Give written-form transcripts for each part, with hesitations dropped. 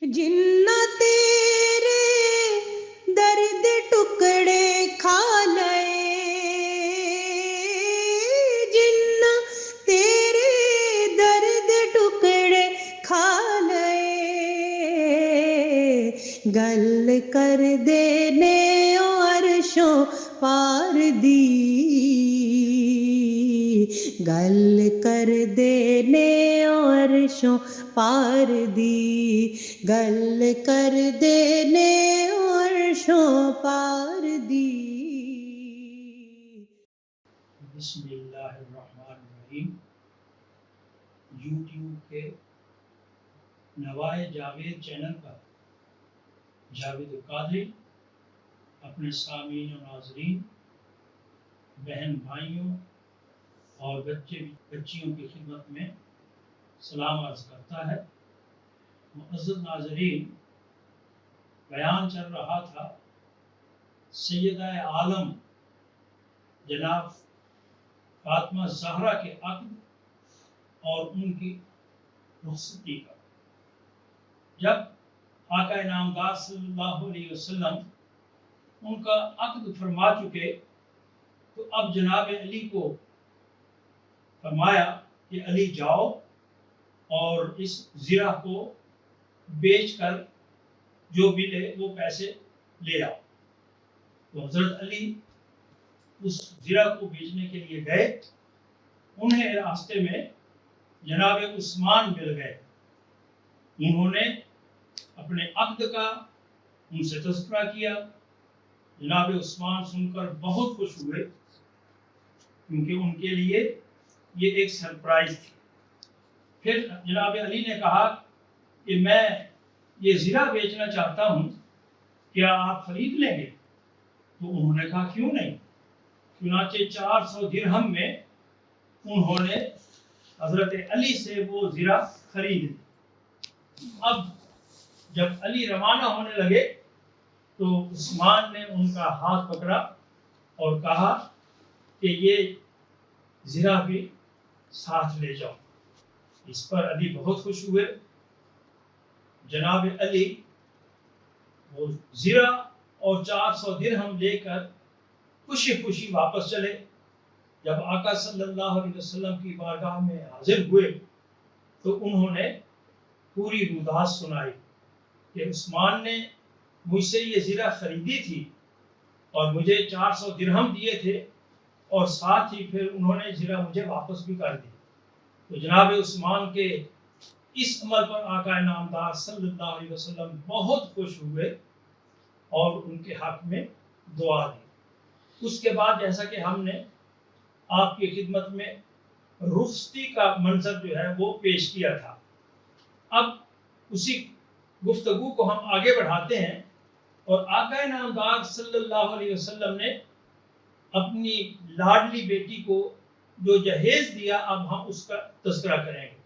جنہ تیرے درد ٹکڑے کھا لئے، جنہ تیرے درد ٹکڑے کھا لئے، گل کر دینے عرشوں پار دی، گل کر دینے عرشوں پار دی، گل کر دینے عرشوں پار دی۔ بسم اللہ الرحمن الرحیم۔ یوٹیوب کے نوائے جاوید چینل پر جاوید القادری اپنے سامعین و ناظرین، بہن بھائیوں اور بچیوں کی خدمت میں سلام عرض کرتا ہے۔ معزز ناظرین، بیان چل رہا تھا سیدہ عالم جناب فاطمہ زہرا کے عقد اور ان کی رخصتی کا۔ جب آقا انعامدار صلی اللہ علیہ وسلم ان کا عقد فرما چکے تو اب جناب علی کو فرمایا کہ علی جاؤ اور اس زرہ کو بیچ کر جو ملے وہ پیسے لے آؤ۔ تو حضرت علی اس زرہ کو بیچنے کے لیے گئے۔ انہیں راستے میں جناب عثمان مل گئے۔ انہوں نے اپنے عقد کا ان سے تذکرہ کیا۔ جناب عثمان سن کر بہت خوش ہوئے، کیونکہ ان کے لیے یہ ایک سرپرائز تھی۔ پھر جناب علی نے کہا کہ میں یہ زرہ بیچنا چاہتا ہوں، کیا آپ خرید لیں گے؟ تو انہوں نے کہا کیوں نہیں۔ چنانچہ 400 درہم میں انہوں نے حضرت علی سے وہ زرہ خرید لی۔ اب جب علی روانہ ہونے لگے تو عثمان نے ان کا ہاتھ پکڑا اور کہا کہ یہ زرہ بھی ساتھ لے جاؤ۔ اس پر علی بہت خوش ہوئے۔ جناب علی وہ زرہ اور 400 درہم لے کر خوشی خوشی واپس چلے۔ جب آقا صلی اللہ علیہ وسلم کی بارگاہ میں حاضر ہوئے تو انہوں نے پوری روداد سنائی کہ عثمان نے مجھ سے یہ زرہ خریدی تھی اور مجھے 400 درہم دیے تھے، اور ساتھ ہی پھر انہوں نے زرہ مجھے واپس بھی کر دی۔ تو جناب عثمان کے اس عمل پر آقا انعامدار صلی اللہ علیہ وسلم بہت خوش ہوئے اور ان کے حق میں دعا دی۔ اس کے بعد جیسا کہ ہم نے آپ کی خدمت میں رخصتی کا منظر جو ہے وہ پیش کیا تھا، اب اسی گفتگو کو ہم آگے بڑھاتے ہیں، اور آقا انعامدار صلی اللہ علیہ وسلم نے اپنی لاڈلی بیٹی کو جو جہیز دیا، اب ہم اس کا تذکرہ کریں گے۔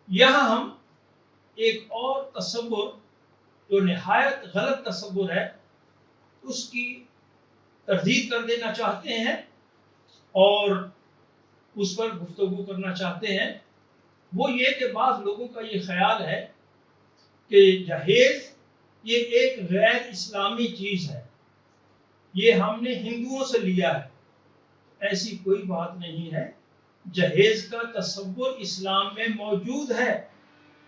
یہاں ہم ایک اور تصور جو نہایت غلط تصور ہے اس کی تردید کر دینا چاہتے ہیں اور اس پر گفتگو کرنا چاہتے ہیں۔ وہ یہ کہ بعض لوگوں کا یہ خیال ہے کہ جہیز یہ ایک غیر اسلامی چیز ہے، یہ ہم نے ہندوؤں سے لیا ہے۔ ایسی کوئی بات نہیں ہے۔ جہیز کا تصور اسلام میں موجود ہے،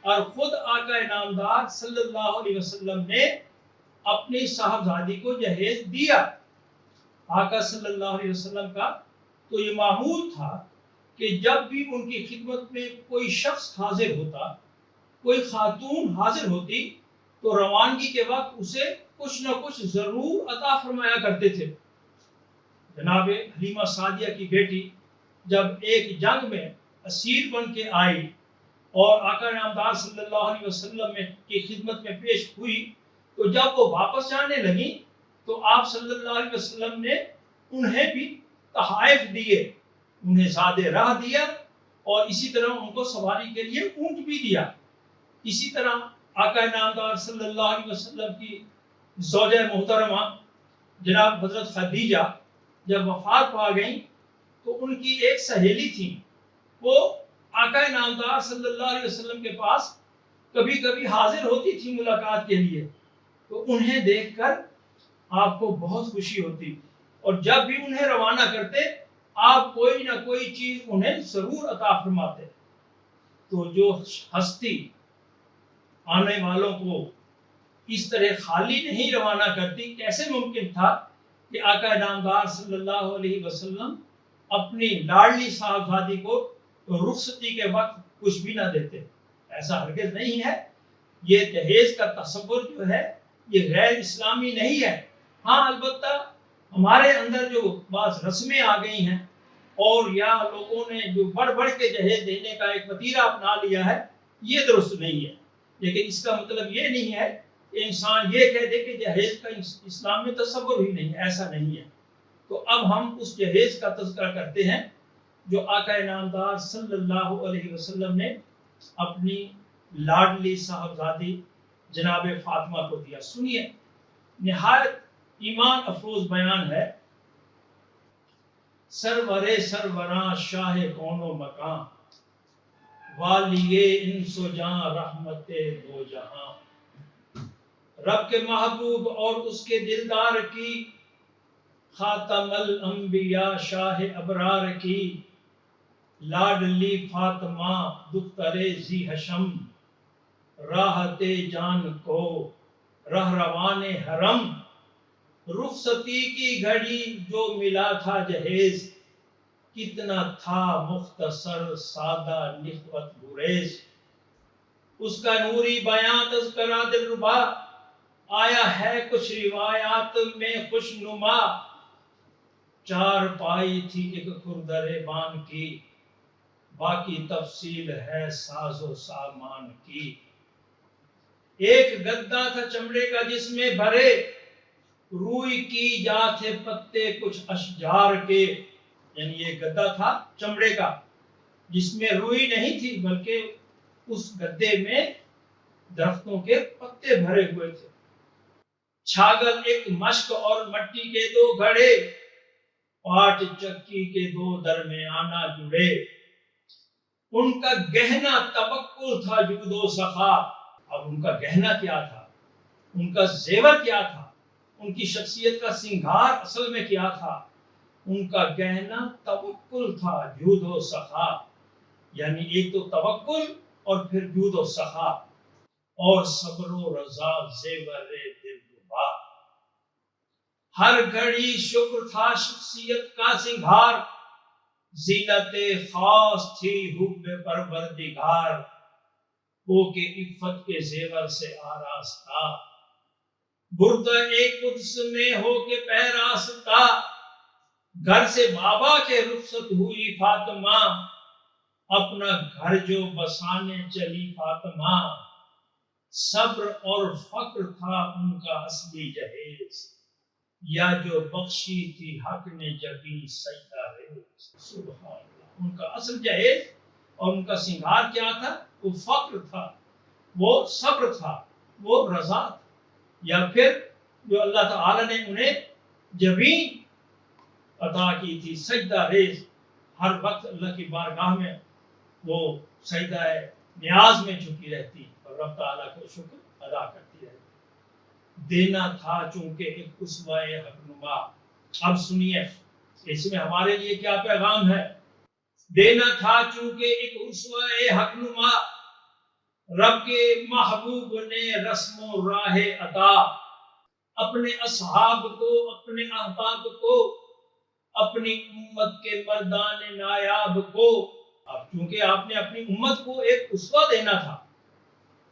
اور خود آقا انعامدار صلی اللہ علیہ وسلم نے اپنی صاحبزادی کو جہیز دیا۔ آقا صلی اللہ علیہ وسلم کا تو یہ معمول تھا کہ جب بھی ان کی خدمت میں کوئی شخص حاضر ہوتا، کوئی خاتون حاضر ہوتی، تو روانگی کے وقت اسے کچھ نہ کچھ ضرور عطا فرمایا کرتے تھے۔ جناب حلیمہ سعدیہ کی بیٹی جب ایک جنگ میں اسیر بن کے آئی اور آقا انعامدار صلی اللہ علیہ وسلم کی خدمت میں پیش ہوئی، تو جب وہ واپس جانے لگی تو آپ صلی اللہ علیہ وسلم نے انہیں بھی تحائف دیے، انہیں زاد راہ دیا، اور اسی طرح ان کو سواری کے لیے اونٹ بھی دیا۔ اسی طرح آقا انعامدار صلی اللہ علیہ وسلم کی زوجہ محترمہ جناب حضرت خدیجہ جب وفات پا گئیں تو ان کی ایک سہیلی تھی، وہ آقا انعامدار صلی اللہ علیہ وسلم کے پاس کبھی کبھی حاضر ہوتی تھی ملاقات کے لیے، تو انہیں دیکھ کر آپ کو بہت خوشی ہوتی، اور جب بھی انہیں روانہ کرتے آپ کوئی نہ کوئی چیز انہیں ضرور عطا فرماتے۔ تو جو ہستی آنے والوں کو اس طرح خالی نہیں روانہ کرتی، کیسے ممکن تھا کہ آقا نامدار صلی اللہ علیہ وسلم اپنی لاڈلی صاحبزادی کو رخصتی کے وقت کچھ بھی نہ دیتے؟ ایسا ہرگز نہیں ہے۔ یہ جہیز کا تصور جو ہے یہ غیر اسلامی نہیں ہے۔ ہاں البتہ ہمارے اندر جو بعض رسمیں آ گئی ہیں اور یا لوگوں نے جو بڑھ بڑھ کے جہیز دینے کا ایک وتیرہ اپنا لیا ہے، یہ درست نہیں ہے، لیکن اس کا مطلب یہ نہیں ہے کہ انسان یہ کہہ دے کہ جہیز کا اسلام میں تصور ہی نہیں، ایسا نہیں ہے۔ تو اب ہم اس جہیز کا تذکرہ کرتے ہیں جو آقا نامدار صلی اللہ علیہ وسلم نے اپنی لاڈلی صاحبزادی جناب فاطمہ کو دیا۔ سنیے، نہایت ایمان افروز بیان ہے۔ سرور سروراں شاہ کون و مکان، والی انس و جاں رحمت دو جہاں، رب کے محبوب اور اس کے دلدار کی، خاتم الانبیاء شاہ ابرار کی، لاڈلی فاطمہ دختر ذی حشم، راحت جان کو رہروان حرم، رخصتی کی گھڑی جو ملا تھا جہیز، کتنا تھا مختصر سادہ نخوت گریز، اس کا نوری بیاں تذکرہ دلربا، آیا ہے کچھ روایات میں خوش نما، چار پائی تھی ایک کھردر بان کی، باقی تفصیل ہے ساز و سامان کی، ایک گدا تھا چمڑے کا جس میں بھرے، روئی کی جا تھے پتے کچھ اشجار کے، یعنی یہ گدا تھا چمڑے کا جس میں روئی نہیں تھی بلکہ اس گدے میں درختوں کے پتے بھرے ہوئے تھے، چھاگل ایک مشک اور مٹی کے دو گھڑے، پاٹ چکی کے دو درمیانہ جڑے، ان کا گہنا توکل تھا جود و سخا۔ اب ان کا گہنا کیا تھا، ان کا زیور کیا تھا، ان کی شخصیت کا سنگھار اصل میں کیا تھا؟ ان کا گہنا توکل تھا، جود و سخا، یعنی ایک تو توکل اور پھر جود و سخا، اور صبر و رضا زیور دلربا، ہر گھڑی شکر تھا شخصیت کا سنگھار، زینت خاص تھی حب پروردگار، وہ کہ عفت کے زیور سے آراستہ، بردہ ایک قدس میں ہو کے پیراستہ، گھر سے بابا کے رخصت ہوئی فاطمہ، اپنا گھر جو بسانے چلی فاطمہ، صبر اور فقر تھا ان کا اصلی جہیز، یا جو بخشی تھی حق نے جبیں سجدہ ریز۔ سبحان اللہ، ان کا اصل جہیز اور ان کا سنگھار کیا تھا؟ وہ فقر تھا، وہ صبر تھا، وہ رضا تھا، یا پھر جو اللہ تعالی نے انہیں جبیں عطا کی تھی، سجدہ ریز، ہر وقت اللہ کی بارگاہ میں وہ سجدہ نیاز میں جھکی رہتی اور رب تعالیٰ کو شکر ادا کرتی رہتی۔ دینا تھا چونکہ ایک اسوہ حقنما۔ اب سنیے اس میں ہمارے لیے کیا پیغام ہے۔ دینا تھا چونکہ ایک اسوہ حقنما، رب کے محبوب نے رسم و راہ عطا، اپنے اصحاب کو، اپنے احباب کو، اپنی امت کے مردان نایاب کو۔ اب چونکہ آپ نے اپنی امت کو ایک اسوہ دینا تھا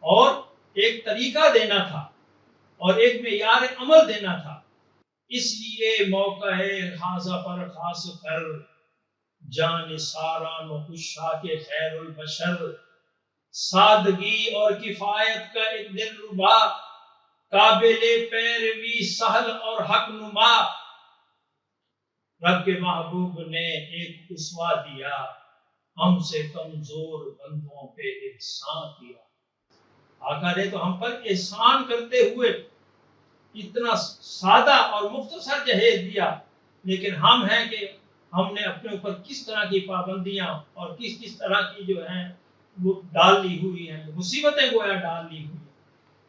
اور ایک طریقہ دینا تھا اور ایک معیار عمل دینا تھا، اس لیے موقع حاضہ پر خاص کر جان ساران و عشاق خیر البشر، سادگی اور کفایت کا ایک دلربا، قابل پیروی سہل اور حق نما، رب کے محبوب نے ایک اسوہ دیا، ہم سے کمزور بندوں پہ احسان کیا۔ آقا نے تو ہم پر احسان کرتے ہوئے اتنا سادہ اور مختصر جہیز دیا، لیکن ہم ہیں کہ ہم نے اپنے اوپر کس طرح کی پابندیاں اور کس طرح کی جو ہیں وہ ڈال لی ہوئی ہیں، مصیبتیں گویا ڈال لی ہوئی ہیں۔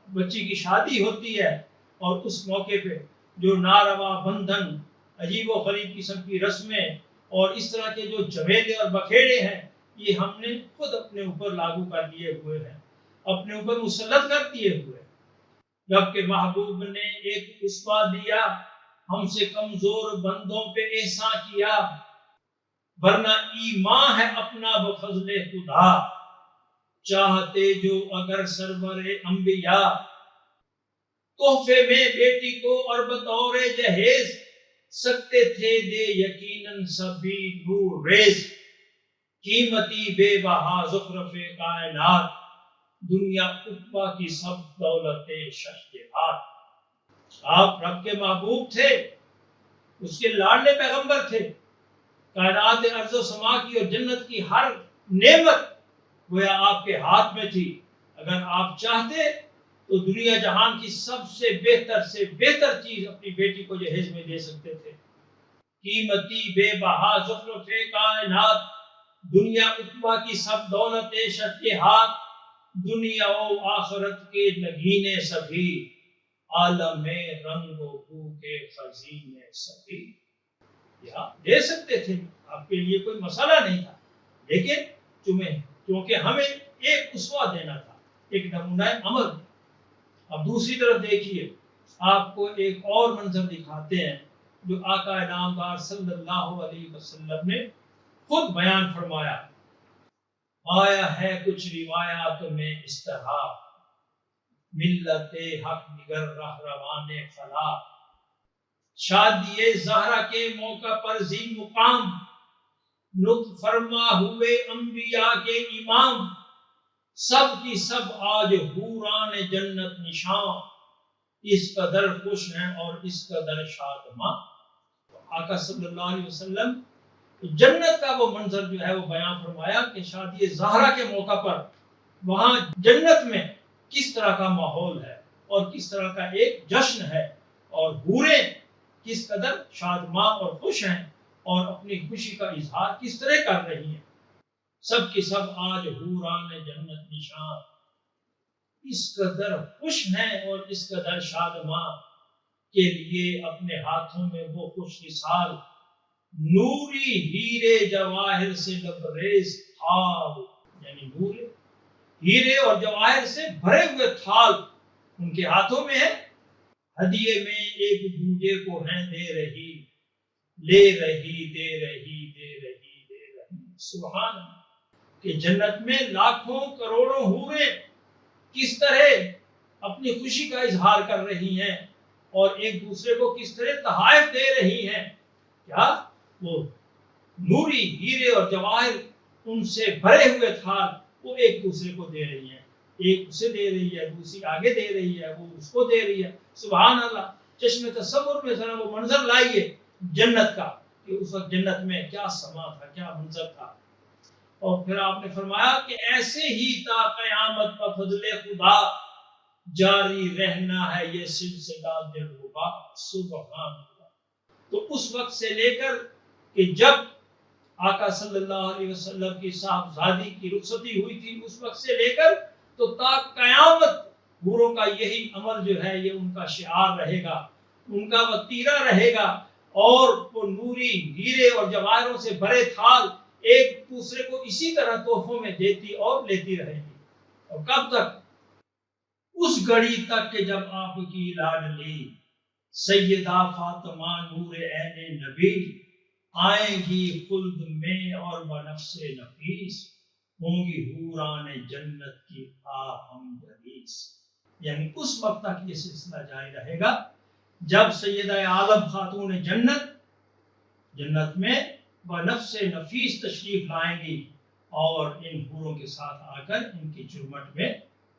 بچی کی شادی ہوتی ہے اور اس موقع پہ جو ناروا بندھن، عجیب و غریب قسم کی رسمیں اور اس طرح کے جو جھمیلے اور بکھیڑے ہیں، یہ ہم نے خود اپنے اوپر لاگو کر دیے ہوئے ہیں، اپنے اوپر مسلط کر دیے ہوئے ہیں۔ جبکہ محبوب نے ایک اسوہ دیا، ہم سے کمزور بندوں پہ احسان کیا، ورنہ ایمان ہے اپنا بفضل خدا، چاہتے جو اگر سرور انبیاء، تحفے میں بیٹی کو اور بطور جہیز سکتے تھے دے یقیناً سبھی نور ریز، قیمتی بے بہا زخرف کائنات، دنیا عقبہ کی سب دولت شہجہات۔ آپ رب کے محبوب تھے، اس کے لاڈلے پیغمبر تھے، کائنات ارض و سما کی اور جنت کی ہر نعمت گویا آپ کے ہاتھ میں تھی۔ اگر آپ چاہتے تو دنیا جہان کی سب سے بہتر چیز اپنی بیٹی کو جہیز میں دے سکتے تھے۔ قیمتی بے بہا زخرف کائنات، دنیا عقبہ کی سب دولت شہجہات، دنیا و آخرت کے نگینے سبھی، عالم رنگ و بو کے خزینے سبھی۔ دے سکتے تھے، آپ کے لیے کوئی مسئلہ نہیں تھا، لیکن کیونکہ ہمیں ایک اسوہ دینا تھا، ایک نمونہ عمل۔ اب دوسری طرف دیکھیے، آپ کو ایک اور منظر دکھاتے ہیں جو آقا انعامدار صلی اللہ علیہ وسلم نے خود بیان فرمایا۔ آیا ہے کچھ روایات میں اس طرح، ملت حق نگر رہروان فلاح، شادی زہرا کے موقع پر ذی مقام، نطق فرما ہوئے انبیاء کے امام، سب کی سب آج حوران جنت نشان، اس قدر خوش ہیں اور اس قدر شادماں۔ آقا صلی اللہ علیہ وسلم جنت کا وہ منظر جو ہے وہ بیان فرمایا کہ شادی زہرا کے موقع پر وہاں جنت میں کس طرح کا ماحول ہے اور کس طرح کا ایک جشن ہے، اور حوریں کس قدر شادماں اور خوش ہیں اور اپنی خوشی کا اظہار کس طرح کر رہی ہیں۔ سب کی سب آج حوران جنت نشان، اس قدر خوش ہیں اور اس قدر شادماں کے لیے اپنے ہاتھوں میں وہ خوش مثال نوری ہیرے جواہر سے لبریز تھال، یعنی نور ہیرے اور جواہر سے بھرے ہوئے تھال ان کے ہاتھوں میں ہے، ہدیے میں ایک دوجے کو ہیں دے رہی، لے رہی، دے رہی، دے رہی، دے رہی۔ سبحان اللہ، کہ جنت میں لاکھوں کروڑوں حوریں کس طرح اپنی خوشی کا اظہار کر رہی ہیں اور ایک دوسرے کو کس طرح تحائف دے رہی ہیں۔ کیا وہ نوری ہیرے اور جواہر ان سے بھرے ہوئے تھال وہ ایک دوسرے کو دے رہی ہیں، ایک اسے دے رہی ہے، دوسری آگے دے رہی ہے، وہ اس کو دے رہی ہے۔ سبحان اللہ، چشم تصور میں ذرا وہ منظر لائیے جنت کا، کہ اس وقت جنت میں کیا سما تھا، کیا منظر تھا۔ اور پھر آپ نے فرمایا کہ ایسے ہی تا قیامت کا فضل خدا جاری رہنا ہے یہ سلسلہ دلربا۔ سبحان اللہ۔ تو اس وقت سے لے کر کہ جب آقا صلی اللہ علیہ وسلم کی صاحبزادی کی رخصتی ہوئی تھی، اس وقت سے لے کر تو تا قیامت حوروں کا یہی عمل جو ہے یہ ان کا شعار رہے گا، ان کا وتیرہ رہے گا، اور وہ نوری ہیرے اور جواہروں سے بھرے تھال ایک دوسرے کو اسی طرح تحفوں میں دیتی اور لیتی رہے گی۔ اور کب تک؟ اس گھڑی تک کہ جب آپ کی لاڈلی سیدہ فاطمہ نور عین نبی آئیں گی خلد میں اور بنفس نفیس، ہوں گی حوران جنت کی آہم جلیس۔ یعنی اس وقت تک یہ سلسلہ جاری رہے گا جب سیدہ عالم خاتون جنت میں بنفس نفیس تشریف لائیں گی اور ان حوروں کے ساتھ آ کر ان کی چرمٹ میں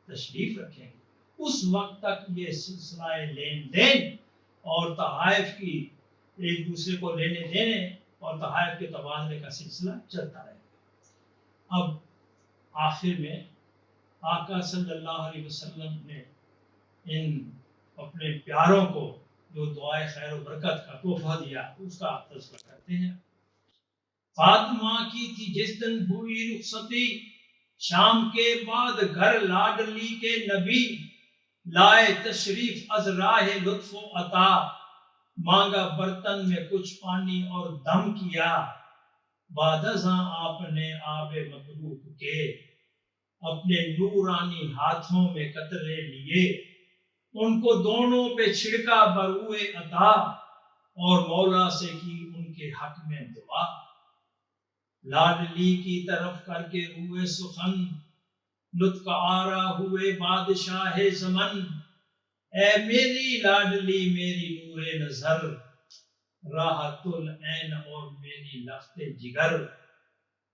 تشریف رکھیں گے۔ اس وقت تک یہ سلسلہ لین دین اور تحائف کی ایک دوسرے کو لینے دینے اور تحائف کے تبادلے کا سلسلہ چلتا رہے گا۔ اب آخر میں آقا صلی اللہ علیہ وسلم نے ان اپنے پیاروں کو جو دعائے خیر و برکت کا تحفہ دیا اس کا تذکرہ کرتے ہیں۔ فاطمہ کی تھی جس دن ہوئی رخصتی، شام کے بعد گھر لاڈلی کے نبی لائے تشریف از راہ لطف و عطا، مانگا برتن میں کچھ پانی اور دم کیا، بعد ازاں آپ نے آب مبروک کے اپنے نورانی ہاتھوں میں قطرے لیے، ان کو دونوں پہ چھڑکا بروئے عطا، اور مولا سے کی ان کے حق میں دعا۔ لاڈلی کی طرف کر کے روئے سخن، نطق آرا ہوئے بادشاہ زمن، اے میری لاڈلی میری نور نظر، راحت العین اور میری لخت جگر،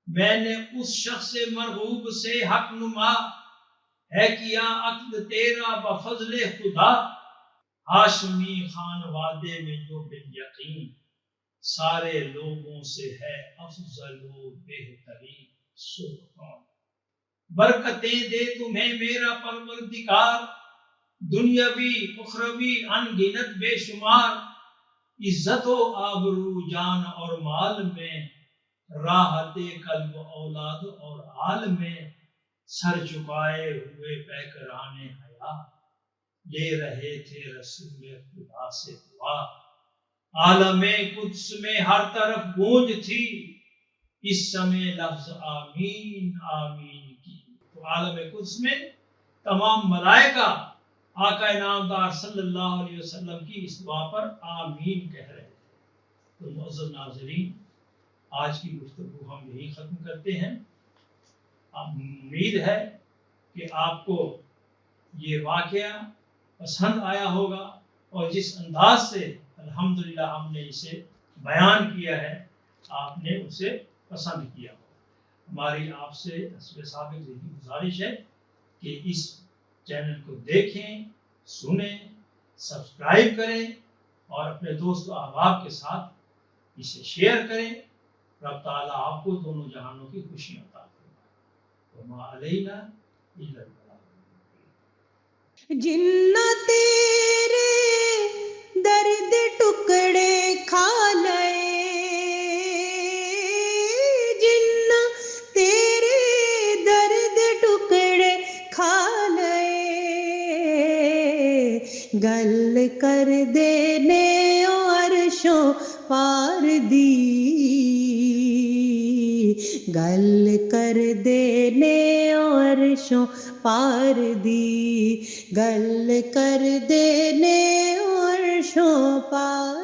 میں نے اس شخص مرغوب سے حق نما، ہے کیا عقد تیرا بفضل خدا، ہاشمی خانوادے میں جو بن یقین، سارے لوگوں سے ہے افضل و بہترین، سبحان۔ برکتیں دے تمہیں میرا پروردگار، دنیاوی اخروی ان گنت بے شمار، عزت و آبرو جان اور مال میں، راحت قلب اولاد اور آل میں، سر جھکائے ہوئے پیکران حیا، لے رہے تھے رسول خدا سے دعا، عالم قدس میں ہر طرف گونج تھی، اس سمے لفظ آمین آمین کی۔ تو عالم قدس میں تمام ملائکہ آقا انعامدار صلی اللہ علیہ وسلم کی اس دعا پر آمین کہہ رہے تھے۔ تو معزز ناظرین، آج کی گفتگو ہم یہی ختم کرتے ہیں۔ امید ہے کہ آپ کو یہ واقعہ پسند آیا ہوگا، اور جس انداز سے الحمدللہ ہم نے اسے بیان کیا ہے آپ نے اسے پسند کیا ہوگا۔ ہماری آپ سے حسب سابق یہی گزارش ہے کہ اس چینل کو دیکھیں، سنیں، سبسکرائب کریں، اور اپنے دوست و احباب کے ساتھ اسے شیئر کریں۔ رب تعالیٰ آپ کو دونوں جہانوں کی خوشیاں عطا فرمائے۔ وما علینا الا البلاغ۔ جنہ تیرے درد ٹکڑے کھا لئے، جنہ تیرے درد ٹکڑے کھا لئے، گل کر دینے عرشوں پار دی، گل کر دینے عرشوں پار دی، گل کر دینے عرشوں پار